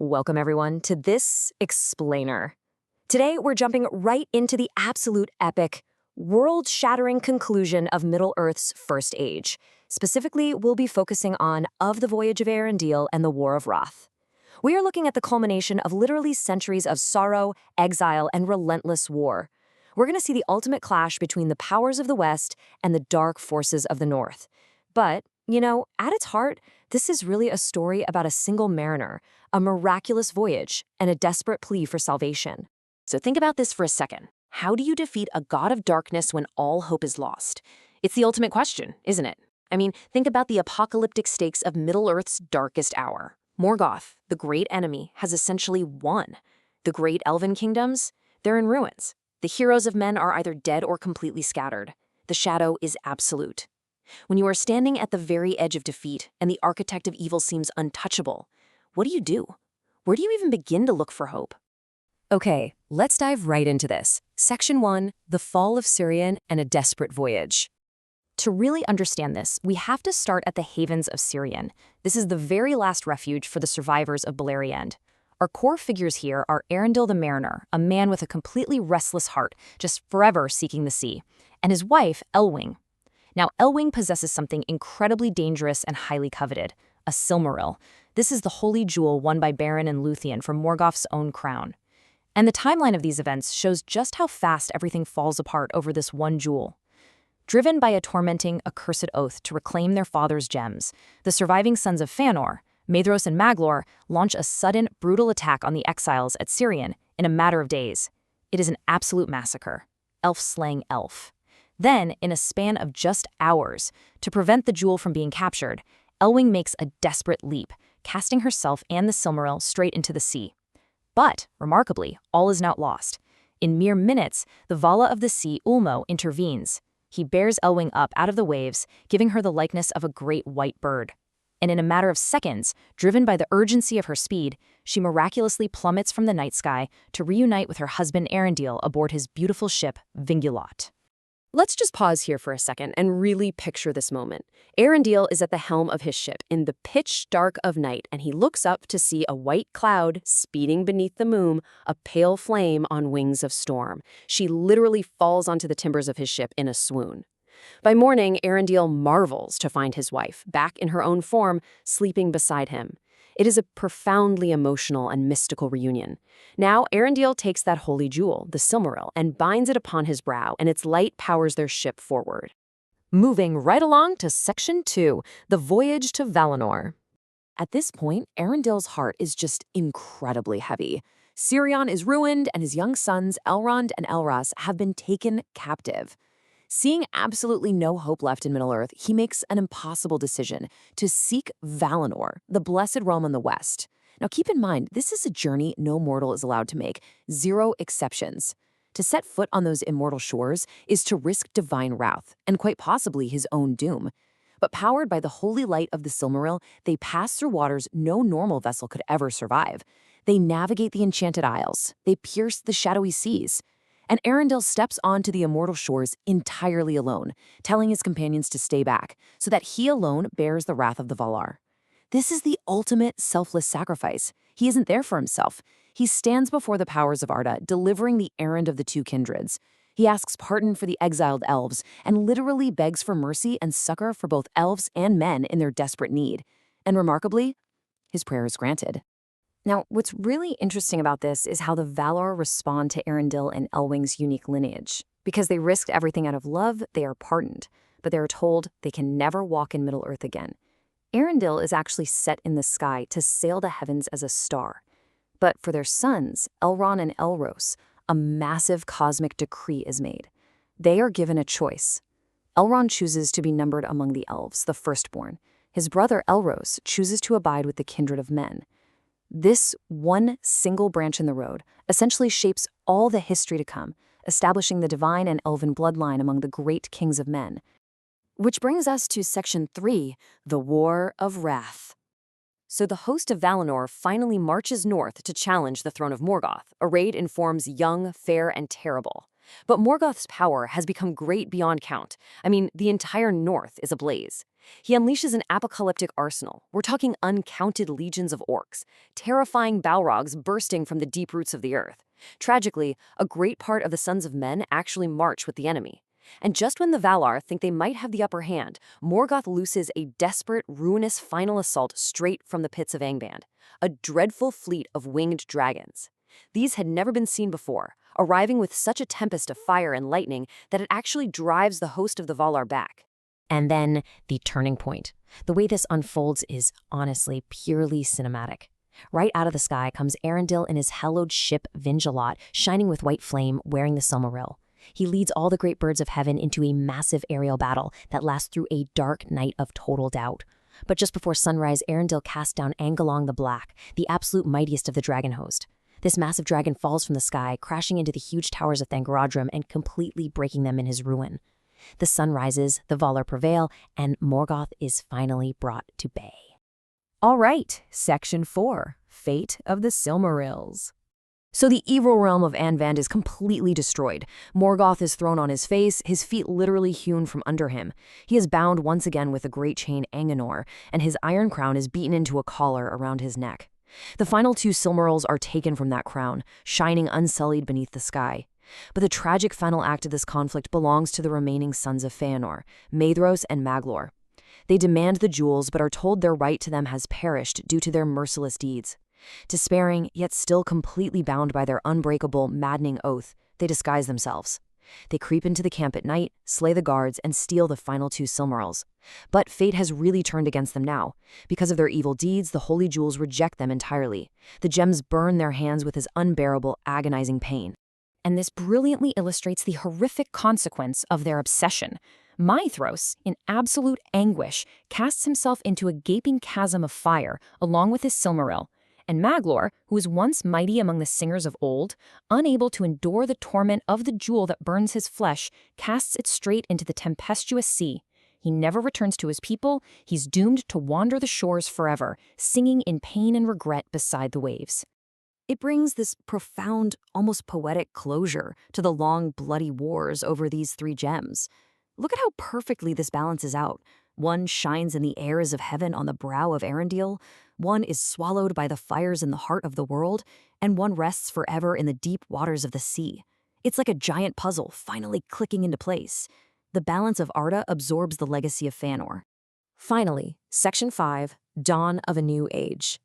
Welcome everyone to this explainer. Today we're jumping right into the absolute epic, world-shattering conclusion of Middle-earth's First Age. Specifically, we'll be focusing on Of the Voyage of Eärendil and the War of Wrath. We are looking at the culmination of literally centuries of sorrow, exile, and relentless war. We're going to see the ultimate clash between the powers of the West and the dark forces of the North. But, at its heart, this is really a story about a single mariner, a miraculous voyage, and a desperate plea for salvation. So think about this for a second. How do you defeat a god of darkness when all hope is lost? It's the ultimate question, isn't it? I mean, think about the apocalyptic stakes of Middle-earth's darkest hour. Morgoth, the great enemy, has essentially won. The great elven kingdoms, they're in ruins. The heroes of men are either dead or completely scattered. The shadow is absolute. When you are standing at the very edge of defeat and the architect of evil seems untouchable, what do? Where do you even begin to look for hope? Okay, let's dive right into this. Section 1, The Fall of Cirion and a Desperate Voyage. To really understand this, we have to start at the havens of Cirion. This is the very last refuge for the survivors of Beleriand. Our core figures here are Eärendil the Mariner, a man with a completely restless heart, just forever seeking the sea, and his wife, Elwing. Now, Elwing possesses something incredibly dangerous and highly coveted, a Silmaril. This is the holy jewel won by Beren and Luthien from Morgoth's own crown. And the timeline of these events shows just how fast everything falls apart over this one jewel. Driven by a tormenting, accursed oath to reclaim their father's gems, the surviving sons of Fëanor, Maedhros and Maglor, launch a sudden, brutal attack on the exiles at Cirion in a matter of days. It is an absolute massacre, elf slaying elf. Then, in a span of just hours, to prevent the jewel from being captured, Elwing makes a desperate leap, casting herself and the Silmaril straight into the sea. But, remarkably, all is not lost. In mere minutes, the Vala of the Sea, Ulmo, intervenes. He bears Elwing up out of the waves, giving her the likeness of a great white bird. And in a matter of seconds, driven by the urgency of her speed, she miraculously plummets from the night sky to reunite with her husband Eärendil aboard his beautiful ship, Vingulot. Let's just pause here for a second and really picture this moment. Eärendil is at the helm of his ship in the pitch dark of night, and he looks up to see a white cloud speeding beneath the moon, a pale flame on wings of storm. She literally falls onto the timbers of his ship in a swoon. By morning, Eärendil marvels to find his wife, back in her own form, sleeping beside him. It is a profoundly emotional and mystical reunion. Now, Eärendil takes that holy jewel, the Silmaril, and binds it upon his brow, and its light powers their ship forward. Moving right along to Section 2, The Voyage to Valinor. At this point, Eärendil's heart is just incredibly heavy. Cirion is ruined, and his young sons, Elrond and Elras, have been taken captive. Seeing absolutely no hope left in Middle-earth, he makes an impossible decision to seek Valinor, the blessed realm in the west. Now keep in mind, this is a journey no mortal is allowed to make, 0 exceptions. To set foot on those immortal shores is to risk divine wrath, and quite possibly his own doom. But powered by the holy light of the Silmaril, they pass through waters no normal vessel could ever survive. They navigate the enchanted isles, they pierce the shadowy seas. And Eärendil steps onto the immortal shores entirely alone, telling his companions to stay back, so that he alone bears the wrath of the Valar. This is the ultimate selfless sacrifice. He isn't there for himself. He stands before the powers of Arda, delivering the errand of the two kindreds. He asks pardon for the exiled elves, and literally begs for mercy and succor for both elves and men in their desperate need. And remarkably, his prayer is granted. Now, what's really interesting about this is how the Valar respond to Eärendil and Elwing's unique lineage. Because they risked everything out of love, they are pardoned, but they are told they can never walk in Middle-earth again. Eärendil is actually set in the sky to sail the heavens as a star. But for their sons, Elrond and Elros, a massive cosmic decree is made. They are given a choice. Elrond chooses to be numbered among the elves, the firstborn. His brother Elros chooses to abide with the kindred of men. This one single branch in the road essentially shapes all the history to come, establishing the divine and elven bloodline among the great kings of men. Which brings us to Section 3, The War of Wrath. So the host of Valinor finally marches north to challenge the throne of Morgoth, arrayed in forms young, fair, and terrible. But Morgoth's power has become great beyond count. I mean, the entire north is ablaze. He unleashes an apocalyptic arsenal. We're talking uncounted legions of orcs, terrifying Balrogs bursting from the deep roots of the earth. Tragically, a great part of the Sons of Men actually march with the enemy. And just when the Valar think they might have the upper hand, Morgoth looses a desperate, ruinous final assault straight from the pits of Angband, a dreadful fleet of winged dragons. These had never been seen before, arriving with such a tempest of fire and lightning that it actually drives the host of the Valar back. And then the turning point. The way this unfolds is honestly purely cinematic. Right out of the sky comes Eärendil in his hallowed ship Vingelot, shining with white flame, wearing the Silmaril. He leads all the great birds of heaven into a massive aerial battle that lasts through a dark night of total doubt. But just before sunrise, Eärendil casts down Angalong the Black, the absolute mightiest of the dragon host. This massive dragon falls from the sky, crashing into the huge towers of Thangorodrim and completely breaking them in his ruin. The sun rises, the Valar prevail, and Morgoth is finally brought to bay. All right, Section 4, Fate of the Silmarils. So the evil realm of Angband is completely destroyed. Morgoth is thrown on his face, his feet literally hewn from under him. He is bound once again with the great chain Anganor, and his iron crown is beaten into a collar around his neck. The final 2 Silmarils are taken from that crown, shining unsullied beneath the sky. But the tragic final act of this conflict belongs to the remaining sons of Fëanor, Maedhros and Maglor. They demand the jewels but are told their right to them has perished due to their merciless deeds. Despairing, yet still completely bound by their unbreakable, maddening oath, they disguise themselves. They creep into the camp at night, slay the guards, and steal the final 2 Silmarils. But fate has really turned against them now. Because of their evil deeds, the holy jewels reject them entirely. The gems burn their hands with his unbearable, agonizing pain. And this brilliantly illustrates the horrific consequence of their obsession. Maedhros, in absolute anguish, casts himself into a gaping chasm of fire along with his Silmaril, and Maglor, who was once mighty among the singers of old, unable to endure the torment of the jewel that burns his flesh, casts it straight into the tempestuous sea. He never returns to his people. He's doomed to wander the shores forever, singing in pain and regret beside the waves. It brings this profound, almost poetic closure to the long, bloody wars over these 3 gems. Look at how perfectly this balances out. One shines in the airs of heaven on the brow of Eärendil, one is swallowed by the fires in the heart of the world, and one rests forever in the deep waters of the sea. It's like a giant puzzle finally clicking into place. The balance of Arda absorbs the legacy of Fëanor. Finally, Section 5, Dawn of a New Age.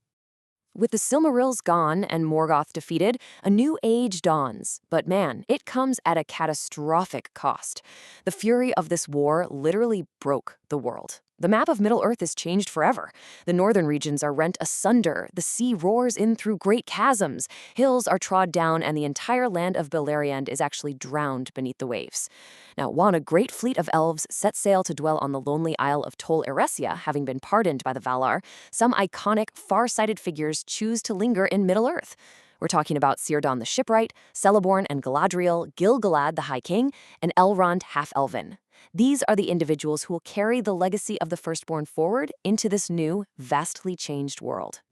With the Silmarils gone and Morgoth defeated, a new age dawns. But man, it comes at a catastrophic cost. The fury of this war literally broke the world. The map of Middle-earth is changed forever. The northern regions are rent asunder, the sea roars in through great chasms, hills are trod down, and the entire land of Beleriand is actually drowned beneath the waves. Now, while a great fleet of elves set sail to dwell on the lonely isle of Tol Eressëa, having been pardoned by the Valar, some iconic, far-sighted figures choose to linger in Middle-earth. We're talking about Círdan the Shipwright, Celeborn and Galadriel, Gil-galad the High King, and Elrond Half-elven. These are the individuals who will carry the legacy of the Firstborn forward into this new, vastly changed world.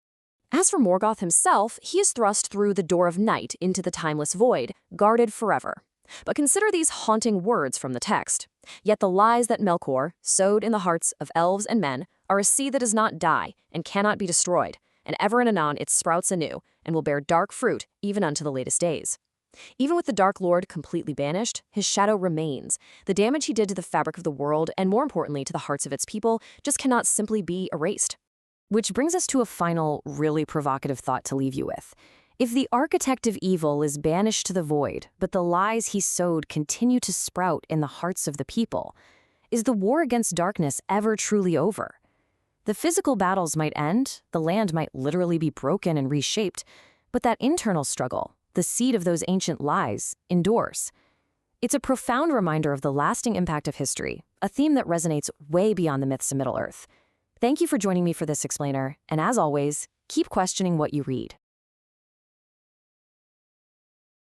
As for Morgoth himself, he is thrust through the door of night into the timeless void, guarded forever. But consider these haunting words from the text. Yet the lies that Melkor sowed in the hearts of elves and men are a seed that does not die and cannot be destroyed, and ever and anon it sprouts anew and will bear dark fruit even unto the latest days. Even with the Dark Lord completely banished, his shadow remains. The damage he did to the fabric of the world, and more importantly to the hearts of its people, just cannot simply be erased. Which brings us to a final, really provocative thought to leave you with. If the architect of evil is banished to the void, but the lies he sowed continue to sprout in the hearts of the people, is the war against darkness ever truly over? The physical battles might end, the land might literally be broken and reshaped, but that internal struggle, the seed of those ancient lies, endures. It's a profound reminder of the lasting impact of history, a theme that resonates way beyond the myths of Middle-earth. Thank you for joining me for this explainer, and as always, keep questioning what you read.